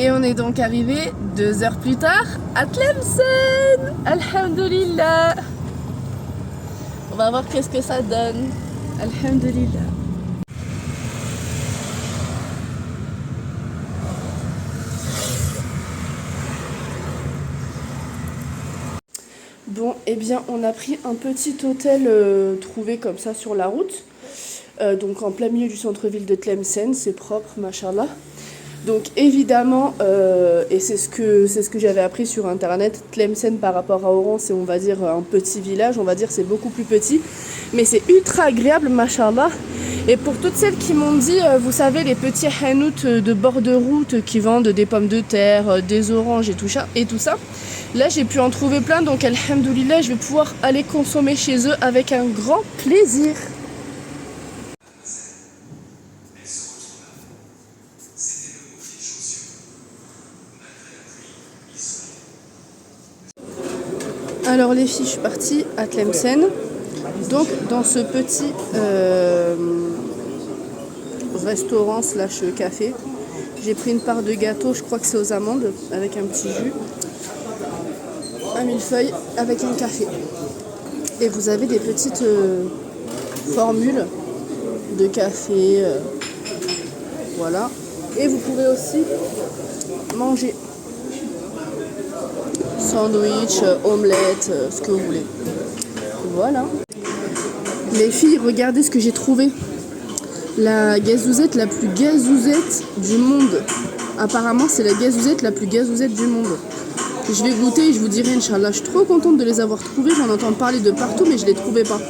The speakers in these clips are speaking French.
Et on est donc arrivé 2 heures plus tard à Tlemcen. Alhamdulillah. On va voir qu'est-ce que ça donne. Alhamdulillah. Bon, eh bien, on a pris un petit hôtel trouvé comme ça sur la route. Donc en plein milieu du centre-ville de Tlemcen, c'est propre, machallah. Donc évidemment, et c'est ce que j'avais appris sur internet, Tlemcen par rapport à Oran, c'est on va dire un petit village, on va dire c'est beaucoup plus petit, mais c'est ultra agréable, machallah. Et pour toutes celles qui m'ont dit, vous savez, les petits hanout de bord de route qui vendent des pommes de terre, des oranges et tout ça, là j'ai pu en trouver plein, donc alhamdoulilah, je vais pouvoir aller consommer chez eux avec un grand plaisir. Alors les filles, je suis partie à Tlemcen, donc dans ce petit restaurant slash café. J'ai pris une part de gâteau, je crois que c'est aux amandes, avec un petit jus, un millefeuille avec un café. Et vous avez des petites formules de café, voilà. Et vous pouvez aussi manger. Sandwich, omelette, ce que vous voulez. Voilà. Les filles, regardez ce que j'ai trouvé. La gazouzette la plus gazouzette du monde. Apparemment, c'est la gazouzette la plus gazouzette du monde. Je vais goûter et je vous dirai, Inch'Allah. Je suis trop contente de les avoir trouvées. J'en entends parler de partout, mais je les trouvais pas.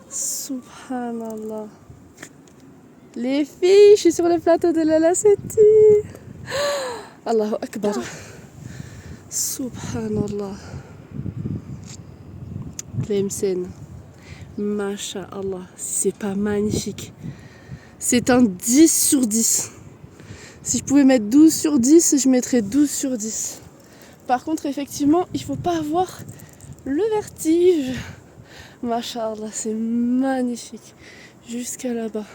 Subhanallah. Les filles, je suis sur le plateau de la Laceti. Allahu Akbar. Subhanallah. Tlemcen. Masha'Allah. C'est pas magnifique. C'est un 10 sur 10. Si je pouvais mettre 12 sur 10, je mettrais 12 sur 10. Par contre, effectivement, il faut pas avoir le vertige. Masha'Allah, c'est magnifique. Jusqu'à là-bas.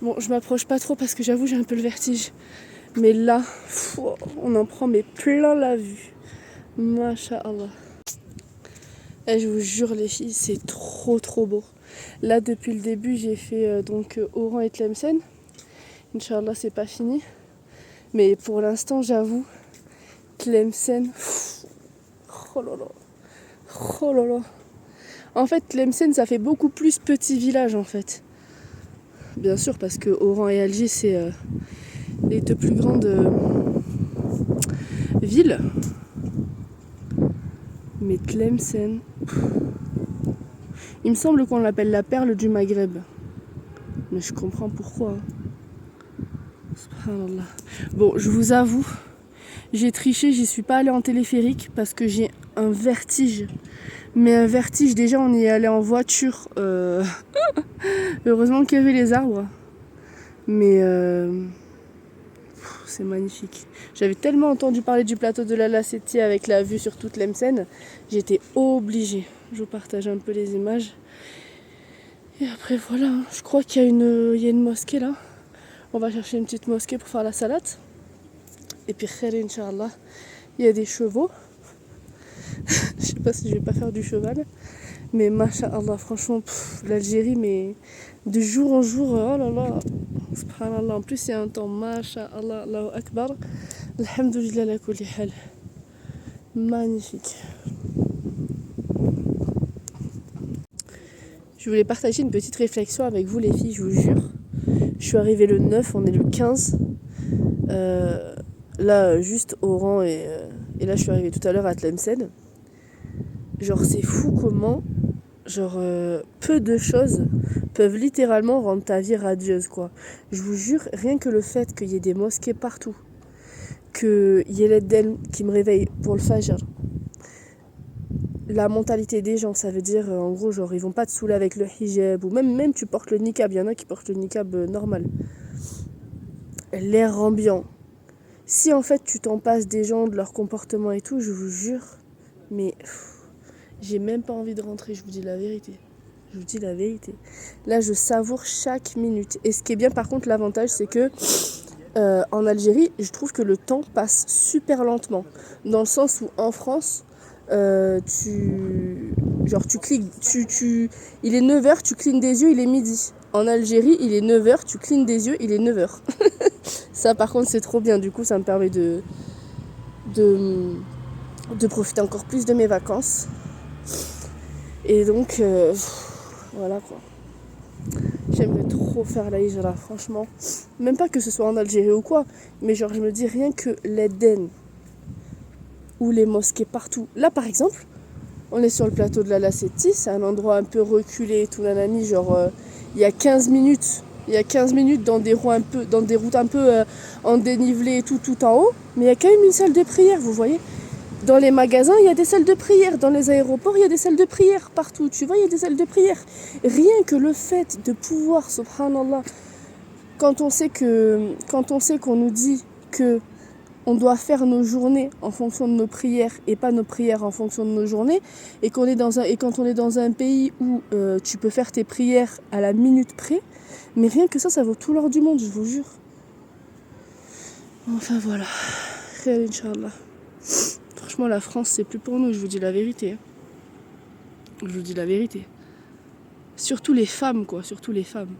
Bon, je m'approche pas trop parce que j'avoue, j'ai un peu le vertige. Mais là, on en prend mais plein la vue. Masha'Allah. Et je vous jure les filles, c'est trop beau. Là, depuis le début, j'ai fait donc Oran et Tlemcen. Inch'Allah, c'est pas fini. Mais pour l'instant, j'avoue, Tlemcen, oh là là. Oh là là. En fait, Tlemcen, ça fait beaucoup plus petit village, en fait. Bien sûr, parce que Oran et Alger, c'est les 2 plus grandes villes. Mais Tlemcen, il me semble qu'on l'appelle la perle du Maghreb. Mais je comprends pourquoi. Subhanallah. Bon, je vous avoue, j'ai triché, j'y suis pas allée en téléphérique parce que j'ai un vertige. Mais un vertige, déjà on y est allé en voiture. Heureusement qu'il y avait les arbres. Mais c'est magnifique. J'avais tellement entendu parler du plateau de la Laceti avec la vue sur toute Tlemcen. J'étais obligée. Je vous partage un peu les images. Et après voilà, je crois qu'il y a une mosquée là. On va chercher une petite mosquée pour faire la salade. Et puis khair Inch'Allah. Il y a des chevaux. Je sais pas si je vais pas faire du cheval. Mais masha'Allah, franchement, l'Algérie, mais de jour en jour, oh là là, subhanallah. En plus, il y a un temps, masha'Allah, Allahu Akbar. Alhamdulillah la kulli hal. Magnifique. Je voulais partager une petite réflexion avec vous, les filles, je vous jure. Je suis arrivée le 9, on est le 15. Là, juste Oran et là, je suis arrivée tout à l'heure à Tlemcen. Genre, c'est fou comment, peu de choses peuvent littéralement rendre ta vie radieuse, quoi. Je vous jure, rien que le fait qu'il y ait des mosquées partout, qu'il y ait l'Eden qui me réveille pour le Fajr, la mentalité des gens, ça veut dire en gros genre ils vont pas te saouler avec le hijab ou même tu portes le niqab, il y en a qui portent le niqab normal. L'air ambiant. Si en fait tu t'en passes des gens, de leur comportement et tout, je vous jure, mais j'ai même pas envie de rentrer, je vous dis la vérité. Je vous dis la vérité. Là je savoure chaque minute. Et ce qui est bien par contre, l'avantage c'est que en Algérie, je trouve que le temps passe super lentement. Dans le sens où en France, tu cliques, il est 9h, tu clignes des yeux, il est midi. En Algérie, il est 9h, tu clignes des yeux, il est 9h. Ça par contre c'est trop bien, du coup ça me permet de profiter encore plus de mes vacances. Et donc voilà quoi. J'aimerais trop faire la hijra, franchement. Même pas que ce soit en Algérie ou quoi, mais genre je me dis rien que l'Eden ou les mosquées partout. Là par exemple, on est sur le plateau de la Laceti, c'est un endroit un peu reculé et tout nanani, il y a 15 minutes. Il y a 15 minutes dans des routes un peu en dénivelé et tout en haut, mais il y a quand même une salle de prière, vous voyez. Dans les magasins, il y a des salles de prière. Dans les aéroports, il y a des salles de prière. Partout, tu vois, il y a des salles de prière. Rien que le fait de pouvoir, subhanallah, quand on sait qu'on nous dit que on doit faire nos journées en fonction de nos prières et pas nos prières en fonction de nos journées, et quand on est dans un pays où tu peux faire tes prières à la minute près, mais rien que ça vaut tout l'or du monde, je vous jure. Enfin voilà, Khair Inch'Allah. Franchement, la France, c'est plus pour nous, je vous dis la vérité. Je vous dis la vérité. Surtout les femmes, quoi, surtout les femmes.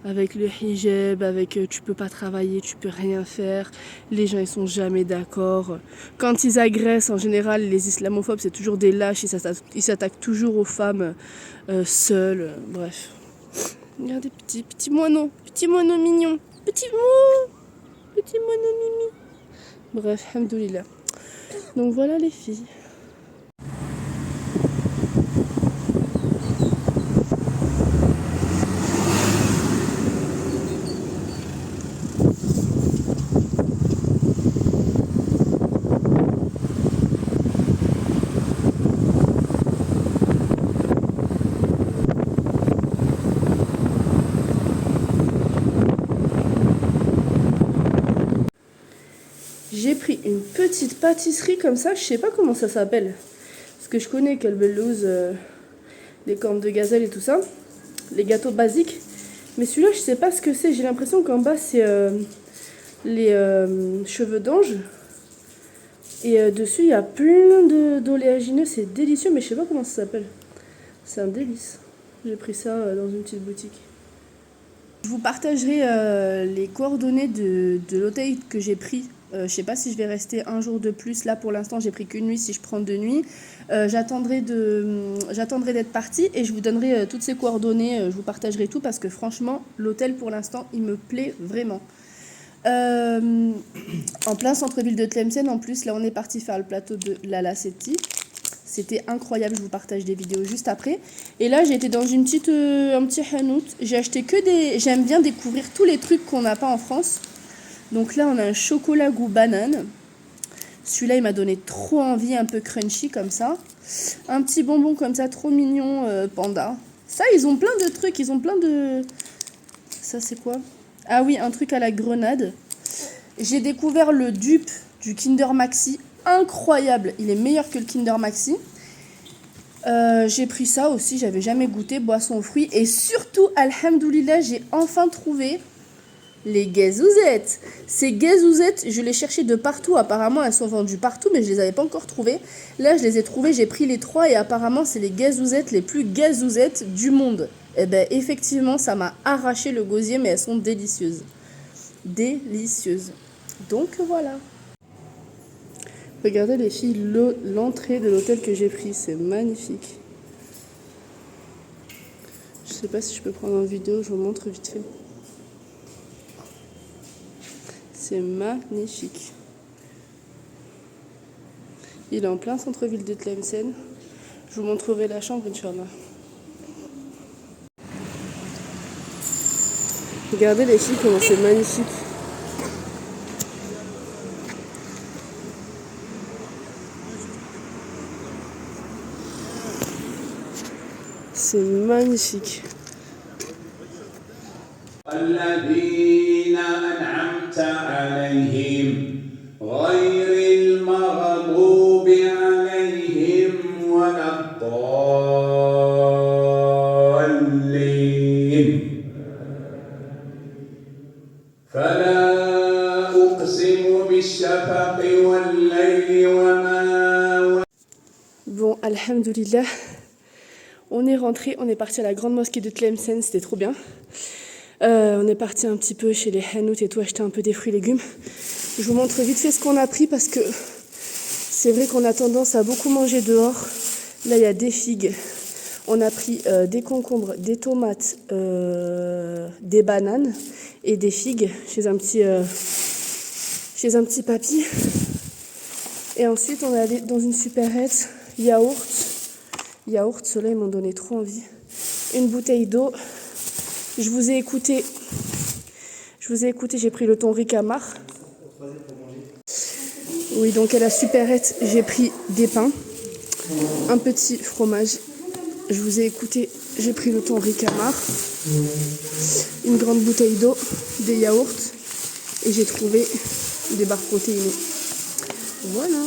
Avec le hijab, avec tu peux pas travailler, tu peux rien faire. Les gens, ils sont jamais d'accord. Quand ils agressent, en général, les islamophobes, c'est toujours des lâches. Ils s'attaquent toujours aux femmes seules. Bref. Regardez, petit moineau mignon. Petit moineau mimi. Bref, alhamdoulilah. Donc voilà les filles. J'ai pris une petite pâtisserie comme ça, je sais pas comment ça s'appelle. Parce que je connais Kelbelouz, les cornes de gazelle et tout ça, les gâteaux basiques. Mais celui-là, je sais pas ce que c'est. J'ai l'impression qu'en bas, c'est les cheveux d'ange. Et dessus, il y a plein d'oléagineux. C'est délicieux, mais je sais pas comment ça s'appelle. C'est un délice. J'ai pris ça dans une petite boutique. Je vous partagerai les coordonnées de l'hôtel que j'ai pris. Je sais pas si je vais rester un jour de plus. Là, pour l'instant, j'ai pris qu'une nuit. Si je prends 2 nuits, j'attendrai d'être partie et je vous donnerai toutes ces coordonnées. Je vous partagerai tout parce que franchement, l'hôtel pour l'instant, il me plaît vraiment. En plein centre-ville de Tlemcen, en plus, là, on est parti faire le plateau de la Laceti. C'était incroyable, je vous partage des vidéos juste après. Et là, j'ai été dans un petit hanout. J'ai acheté que des... J'aime bien découvrir tous les trucs qu'on n'a pas en France. Donc là, on a un chocolat goût banane. Celui-là, il m'a donné trop envie, un peu crunchy comme ça. Un petit bonbon comme ça, trop mignon, panda. Ça, ils ont plein de trucs, ils ont plein de... Ça, c'est quoi? Ah oui, un truc à la grenade. J'ai découvert le dupe du Kinder Maxi. Incroyable, il est meilleur que le Kinder Maxi. J'ai pris ça aussi, j'avais jamais goûté, boisson aux fruits. Et surtout, alhamdoulilah, j'ai enfin trouvé Les gazouzettes. Ces gazouzettes, je les cherchais de partout. Apparemment, elles sont vendues partout, mais je les avais pas encore trouvées. Là, je les ai trouvées, j'ai pris les 3 et apparemment, c'est les gazouzettes les plus gazouzettes du monde. Eh ben, effectivement, ça m'a arraché le gosier, mais elles sont délicieuses. Délicieuses. Donc, voilà. Regardez les filles, l'entrée de l'hôtel que j'ai pris, c'est magnifique. Je sais pas si je peux prendre en vidéo, je vous montre vite fait. C'est magnifique. Il est en plein centre-ville de Tlemcen. Je vous montrerai la chambre, Inch'Allah. Regardez les filles, comment c'est magnifique. C'est magnifique. الذين أنعمت عليهم غير المغضوب عليهم ولا الضالين فلا أقسم بالشفق والليل وما. Bon, alhamdoulilah. On est rentré, on est parti à la grande mosquée de Tlemcen, c'était trop bien. On est parti un petit peu chez les hanout et tout, acheter un peu des fruits et légumes. Je vous montre vite fait ce qu'on a pris parce que c'est vrai qu'on a tendance à beaucoup manger dehors. Là, il y a des figues. On a pris des concombres, des tomates, des bananes et des figues chez un petit papy. Et ensuite, on est allé dans une supérette, yaourt, ceux-là, ils m'ont donné trop envie. Une bouteille d'eau. Je vous ai écouté, j'ai pris le thon ricamar. Oui, donc à la supérette, j'ai pris des pains, un petit fromage. Je vous ai écouté, j'ai pris le thon ricamar, une grande bouteille d'eau, des yaourts et j'ai trouvé des barres protéinées. Voilà.